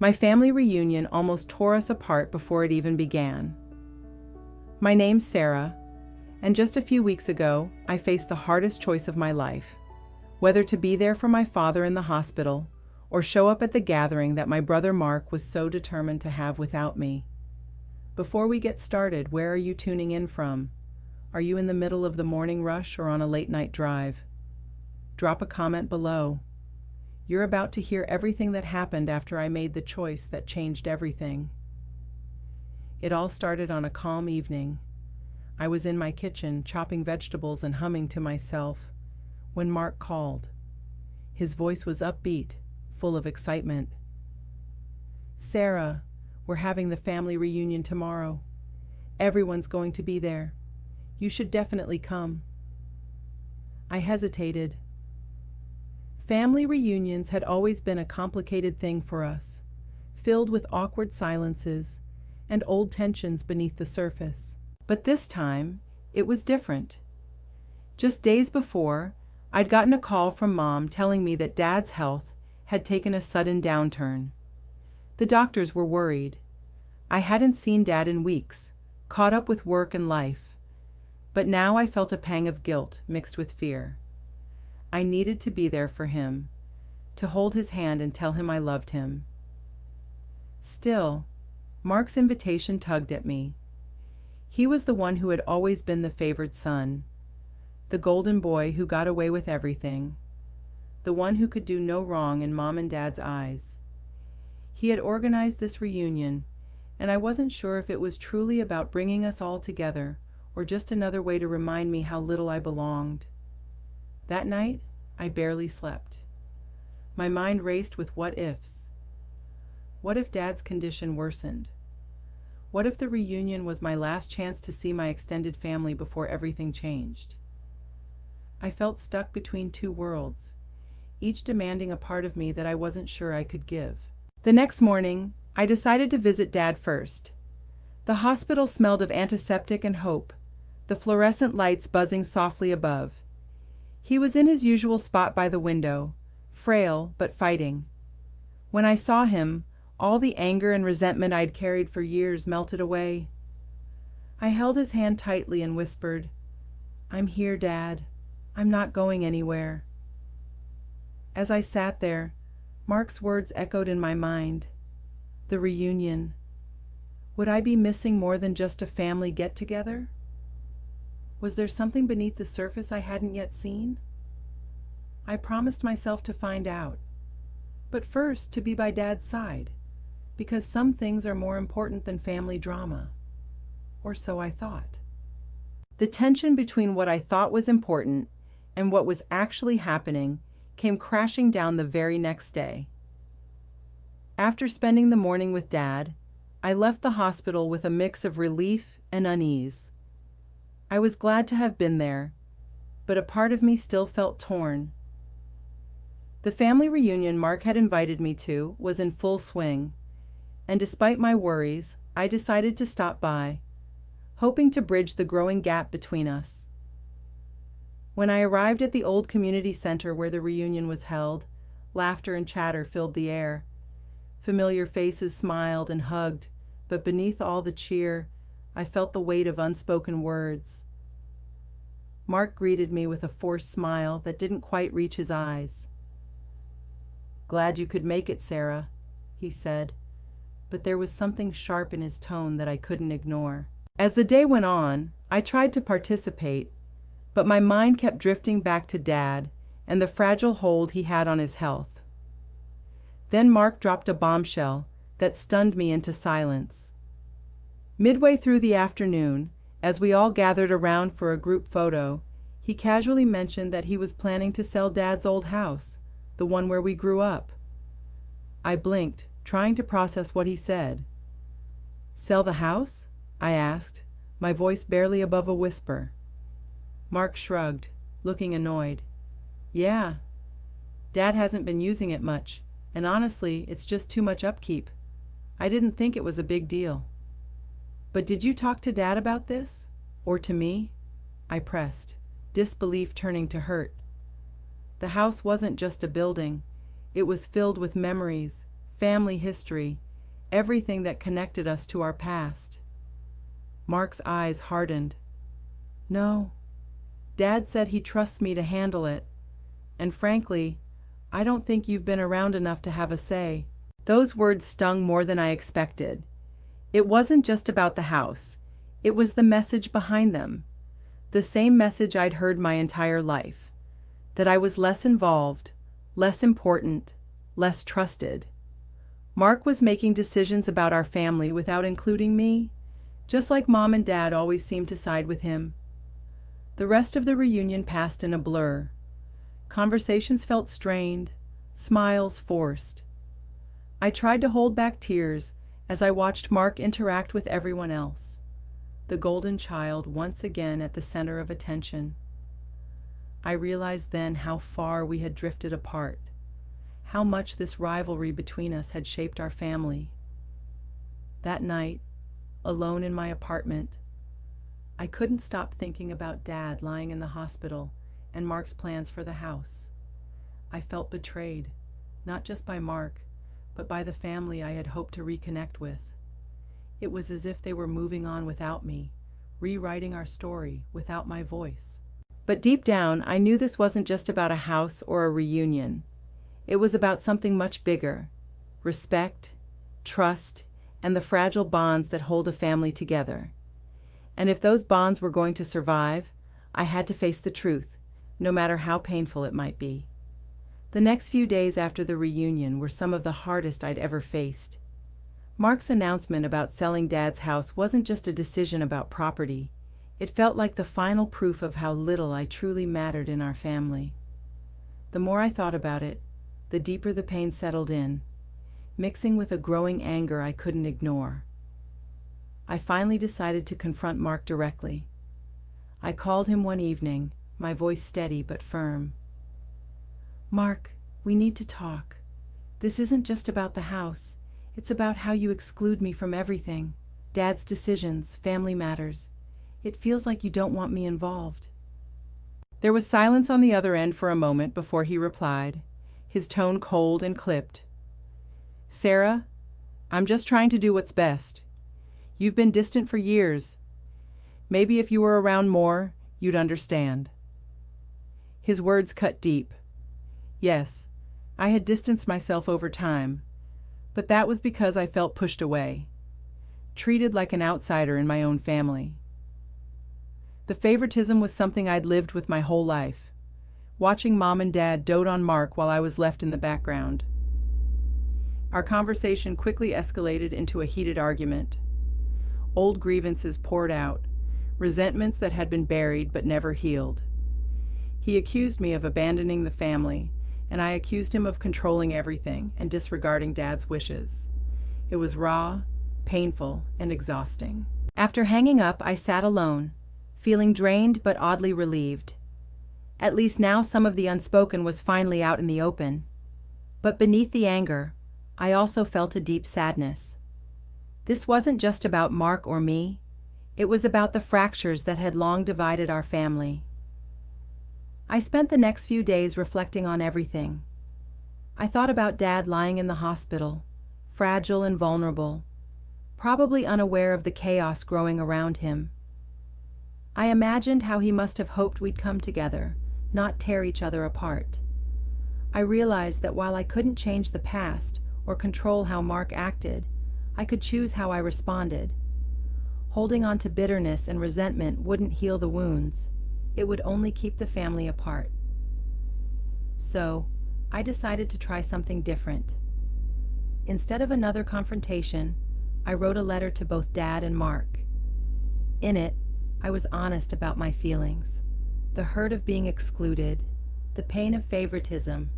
My family reunion almost tore us apart before it even began. My name's Sarah, and just a few weeks ago, I faced the hardest choice of my life, whether to be there for my father in the hospital or show up at the gathering that my brother Mark was so determined to have without me. Before we get started, where are you tuning in from? Are you in the middle of the morning rush or on a late-night drive? Drop a comment below. You're about to hear everything that happened after I made the choice that changed everything. It all started on a calm evening. I was in my kitchen, chopping vegetables and humming to myself, when Mark called. His voice was upbeat, full of excitement. "Sarah, we're having the family reunion tomorrow. Everyone's going to be there. You should definitely come." I hesitated. Family reunions had always been a complicated thing for us, filled with awkward silences and old tensions beneath the surface. But this time, it was different. Just days before, I'd gotten a call from Mom telling me that Dad's health had taken a sudden downturn. The doctors were worried. I hadn't seen Dad in weeks, caught up with work and life. But now I felt a pang of guilt mixed with fear. I needed to be there for him, to hold his hand and tell him I loved him. Still, Mark's invitation tugged at me. He was the one who had always been the favored son, the golden boy who got away with everything, the one who could do no wrong in Mom and Dad's eyes. He had organized this reunion, and I wasn't sure if it was truly about bringing us all together or just another way to remind me how little I belonged. That night, I barely slept. My mind raced with what-ifs. What if Dad's condition worsened? What if the reunion was my last chance to see my extended family before everything changed? I felt stuck between two worlds, each demanding a part of me that I wasn't sure I could give. The next morning, I decided to visit Dad first. The hospital smelled of antiseptic and hope, the fluorescent lights buzzing softly above. He was in his usual spot by the window, frail but fighting. When I saw him, all the anger and resentment I'd carried for years melted away. I held his hand tightly and whispered, "I'm here, Dad. I'm not going anywhere." As I sat there, Mark's words echoed in my mind. The reunion. Would I be missing more than just a family get-together? Was there something beneath the surface I hadn't yet seen? I promised myself to find out, but first to be by Dad's side, because some things are more important than family drama. Or so I thought. The tension between what I thought was important and what was actually happening came crashing down the very next day. After spending the morning with Dad, I left the hospital with a mix of relief and unease. I was glad to have been there, but a part of me still felt torn. The family reunion Mark had invited me to was in full swing, and despite my worries, I decided to stop by, hoping to bridge the growing gap between us. When I arrived at the old community center where the reunion was held, laughter and chatter filled the air. Familiar faces smiled and hugged, but beneath all the cheer, I felt the weight of unspoken words. Mark greeted me with a forced smile that didn't quite reach his eyes. "Glad you could make it, Sarah," he said, but there was something sharp in his tone that I couldn't ignore. As the day went on, I tried to participate, but my mind kept drifting back to Dad and the fragile hold he had on his health. Then Mark dropped a bombshell that stunned me into silence. Midway through the afternoon, as we all gathered around for a group photo, he casually mentioned that he was planning to sell Dad's old house, the one where we grew up. I blinked, trying to process what he said. "Sell the house?" I asked, my voice barely above a whisper. Mark shrugged, looking annoyed. "Yeah. Dad hasn't been using it much, and honestly, it's just too much upkeep. I didn't think it was a big deal." "But did you talk to Dad about this? Or to me?" I pressed, disbelief turning to hurt. The house wasn't just a building. It was filled with memories, family history, everything that connected us to our past. Mark's eyes hardened. No, Dad said he trusts me to handle it, and frankly, I don't think you've been around enough to have a say. Those words stung more than I expected. It wasn't just about the house. It was the message behind them. The same message I'd heard my entire life. That I was less involved, less important, less trusted. Mark was making decisions about our family without including me, just like Mom and Dad always seemed to side with him. The rest of the reunion passed in a blur. Conversations felt strained, smiles forced. I tried to hold back tears as I watched Mark interact with everyone else, the golden child once again at the center of attention. I realized then how far we had drifted apart, how much this rivalry between us had shaped our family. That night, alone in my apartment, I couldn't stop thinking about Dad lying in the hospital and Mark's plans for the house. I felt betrayed, not just by Mark, but by the family I had hoped to reconnect with. It was as if they were moving on without me, rewriting our story without my voice. But deep down, I knew this wasn't just about a house or a reunion. It was about something much bigger: respect, trust, and the fragile bonds that hold a family together. And if those bonds were going to survive, I had to face the truth, no matter how painful it might be. The next few days after the reunion were some of the hardest I'd ever faced. Mark's announcement about selling Dad's house wasn't just a decision about property. It felt like the final proof of how little I truly mattered in our family. The more I thought about it, the deeper the pain settled in, mixing with a growing anger I couldn't ignore. I finally decided to confront Mark directly. I called him one evening, my voice steady but firm. "Mark, we need to talk. This isn't just about the house. It's about how you exclude me from everything. Dad's decisions, family matters. It feels like you don't want me involved." There was silence on the other end for a moment before he replied, his tone cold and clipped. "Sarah, I'm just trying to do what's best. You've been distant for years. Maybe if you were around more, you'd understand." His words cut deep. Yes, I had distanced myself over time, but that was because I felt pushed away, treated like an outsider in my own family. The favoritism was something I'd lived with my whole life, watching Mom and Dad dote on Mark while I was left in the background. Our conversation quickly escalated into a heated argument. Old grievances poured out, resentments that had been buried but never healed. He accused me of abandoning the family, and I accused him of controlling everything and disregarding Dad's wishes. It was raw, painful, and exhausting. After hanging up, I sat alone, feeling drained but oddly relieved. At least now some of the unspoken was finally out in the open. But beneath the anger, I also felt a deep sadness. This wasn't just about Mark or me. It was about the fractures that had long divided our family. I spent the next few days reflecting on everything. I thought about Dad lying in the hospital, fragile and vulnerable, probably unaware of the chaos growing around him. I imagined how he must have hoped we'd come together, not tear each other apart. I realized that while I couldn't change the past or control how Mark acted, I could choose how I responded. Holding on to bitterness and resentment wouldn't heal the wounds. It would only keep the family apart. So, I decided to try something different. Instead of another confrontation, I wrote a letter to both Dad and Mark. In it, I was honest about my feelings, the hurt of being excluded, the pain of favoritism,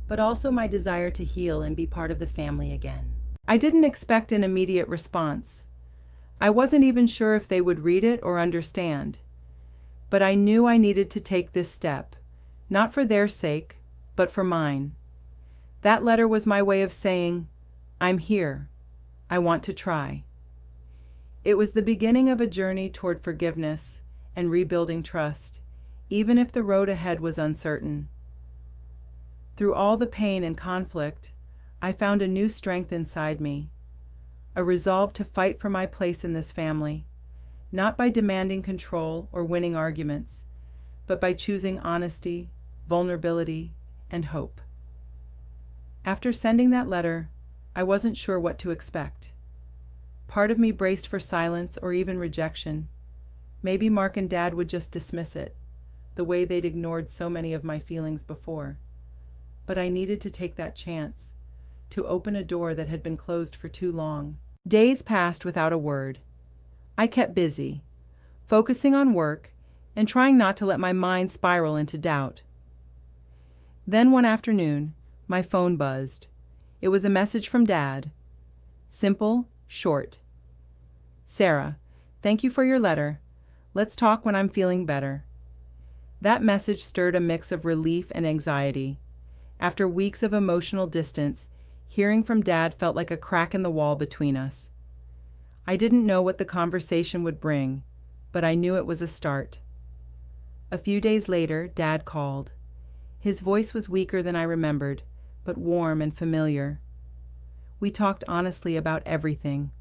but also my desire to heal and be part of the family again. I didn't expect an immediate response. I wasn't even sure if they would read it or understand. But I knew I needed to take this step, not for their sake, but for mine. That letter was my way of saying, "I'm here. I want to try." It was the beginning of a journey toward forgiveness and rebuilding trust, even if the road ahead was uncertain. Through all the pain and conflict, I found a new strength inside me, a resolve to fight for my place in this family, not by demanding control or winning arguments, but by choosing honesty, vulnerability, and hope. After sending that letter, I wasn't sure what to expect. Part of me braced for silence or even rejection. Maybe Mark and Dad would just dismiss it, the way they'd ignored so many of my feelings before. But I needed to take that chance, to open a door that had been closed for too long. Days passed without a word. I kept busy, focusing on work and trying not to let my mind spiral into doubt. Then one afternoon, my phone buzzed. It was a message from Dad. Simple, short. "Sarah, thank you for your letter. Let's talk when I'm feeling better." That message stirred a mix of relief and anxiety. After weeks of emotional distance, hearing from Dad felt like a crack in the wall between us. I didn't know what the conversation would bring, but I knew it was a start. A few days later, Dad called. His voice was weaker than I remembered, but warm and familiar. We talked honestly about everything: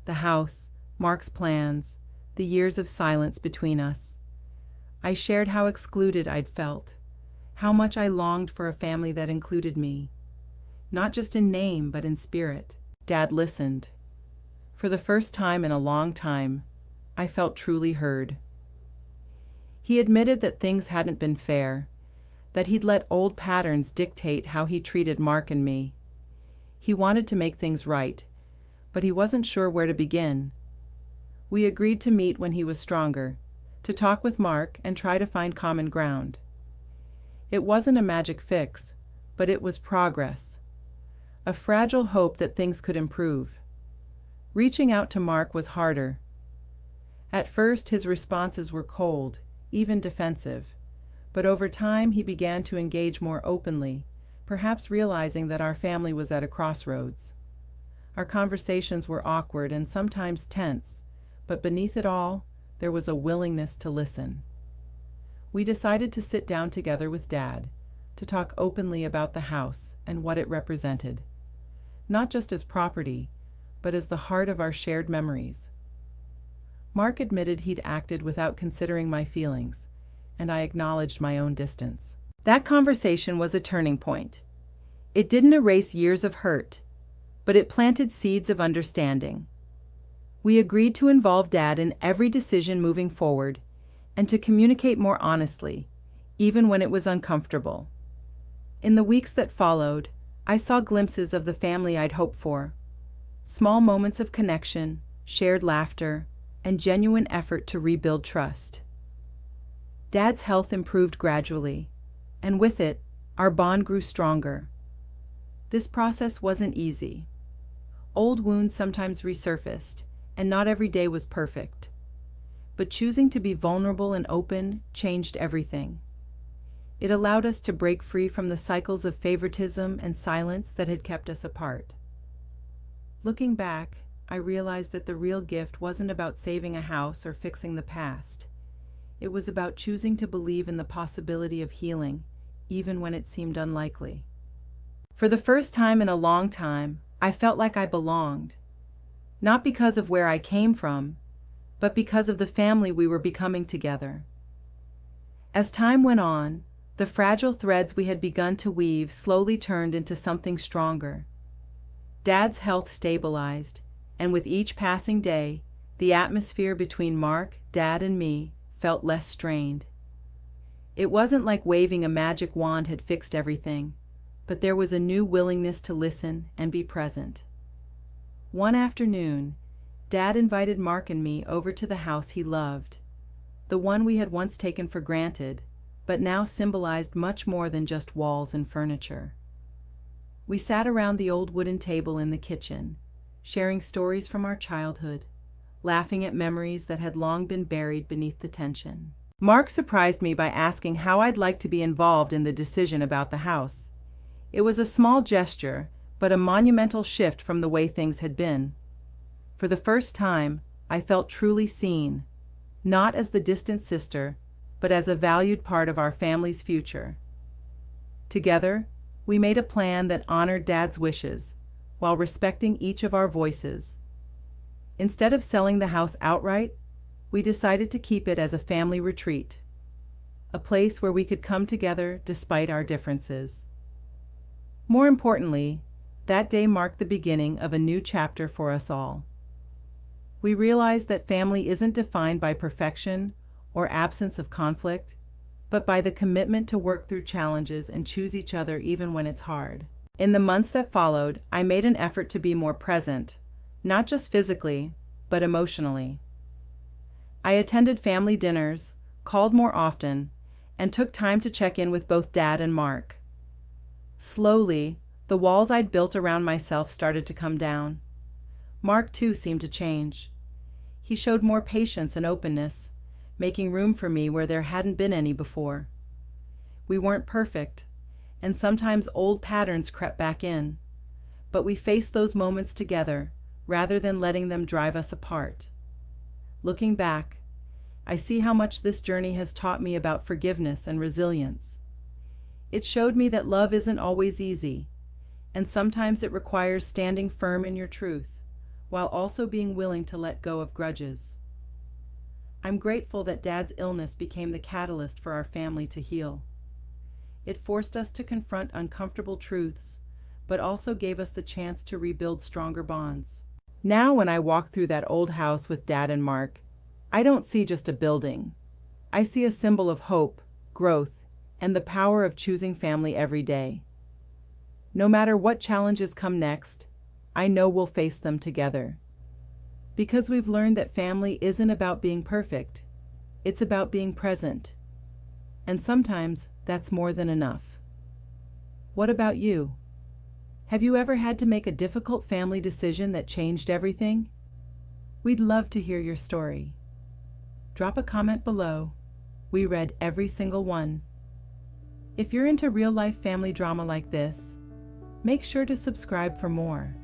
the house, Mark's plans, the years of silence between us. I shared how excluded I'd felt, how much I longed for a family that included me, not just in name but in spirit. Dad listened. For the first time in a long time, I felt truly heard. He admitted that things hadn't been fair, that he'd let old patterns dictate how he treated Mark and me. He wanted to make things right, but he wasn't sure where to begin. We agreed to meet when he was stronger, to talk with Mark and try to find common ground. It wasn't a magic fix, but it was progress, a fragile hope that things could improve. Reaching out to Mark was harder. At first, his responses were cold, even defensive, but over time he began to engage more openly, perhaps realizing that our family was at a crossroads. Our conversations were awkward and sometimes tense, but beneath it all, there was a willingness to listen. We decided to sit down together with Dad, to talk openly about the house and what it represented, not just as property, but as the heart of our shared memories. Mark admitted he'd acted without considering my feelings, and I acknowledged my own distance. That conversation was a turning point. It didn't erase years of hurt, but it planted seeds of understanding. We agreed to involve Dad in every decision moving forward, and to communicate more honestly, even when it was uncomfortable. In the weeks that followed, I saw glimpses of the family I'd hoped for. Small moments of connection, shared laughter, and genuine effort to rebuild trust. Dad's health improved gradually, and with it, our bond grew stronger. This process wasn't easy. Old wounds sometimes resurfaced, and not every day was perfect. But choosing to be vulnerable and open changed everything. It allowed us to break free from the cycles of favoritism and silence that had kept us apart. Looking back, I realized that the real gift wasn't about saving a house or fixing the past. It was about choosing to believe in the possibility of healing, even when it seemed unlikely. For the first time in a long time, I felt like I belonged, not because of where I came from, but because of the family we were becoming together. As time went on, the fragile threads we had begun to weave slowly turned into something stronger. Dad's health stabilized, and with each passing day, the atmosphere between Mark, Dad, and me felt less strained. It wasn't like waving a magic wand had fixed everything, but there was a new willingness to listen and be present. One afternoon, Dad invited Mark and me over to the house he loved, the one we had once taken for granted, but now symbolized much more than just walls and furniture. We sat around the old wooden table in the kitchen, sharing stories from our childhood, laughing at memories that had long been buried beneath the tension. Mark surprised me by asking how I'd like to be involved in the decision about the house. It was a small gesture, but a monumental shift from the way things had been. For the first time, I felt truly seen, not as the distant sister, but as a valued part of our family's future. Together, We made a plan that honored Dad's wishes, while respecting each of our voices. Instead of selling the house outright, we decided to keep it as a family retreat, a place where we could come together despite our differences. More importantly, that day marked the beginning of a new chapter for us all. We realized that family isn't defined by perfection or absence of conflict, but by the commitment to work through challenges and choose each other even when it's hard. In the months that followed, I made an effort to be more present, not just physically, but emotionally. I attended family dinners, called more often, and took time to check in with both Dad and Mark. Slowly, the walls I'd built around myself started to come down. Mark, too, seemed to change. He showed more patience and openness, making room for me where there hadn't been any before. We weren't perfect, and sometimes old patterns crept back in, but we faced those moments together rather than letting them drive us apart. Looking back, I see how much this journey has taught me about forgiveness and resilience. It showed me that love isn't always easy, and sometimes it requires standing firm in your truth, while also being willing to let go of grudges. I'm grateful that Dad's illness became the catalyst for our family to heal. It forced us to confront uncomfortable truths, but also gave us the chance to rebuild stronger bonds. Now, when I walk through that old house with Dad and Mark, I don't see just a building. I see a symbol of hope, growth, and the power of choosing family every day. No matter what challenges come next, I know we'll face them together. Because we've learned that family isn't about being perfect, it's about being present. And sometimes that's more than enough. What about you? Have you ever had to make a difficult family decision that changed everything? We'd love to hear your story. Drop a comment below. We read every single one. If you're into real-life family drama like this, make sure to subscribe for more.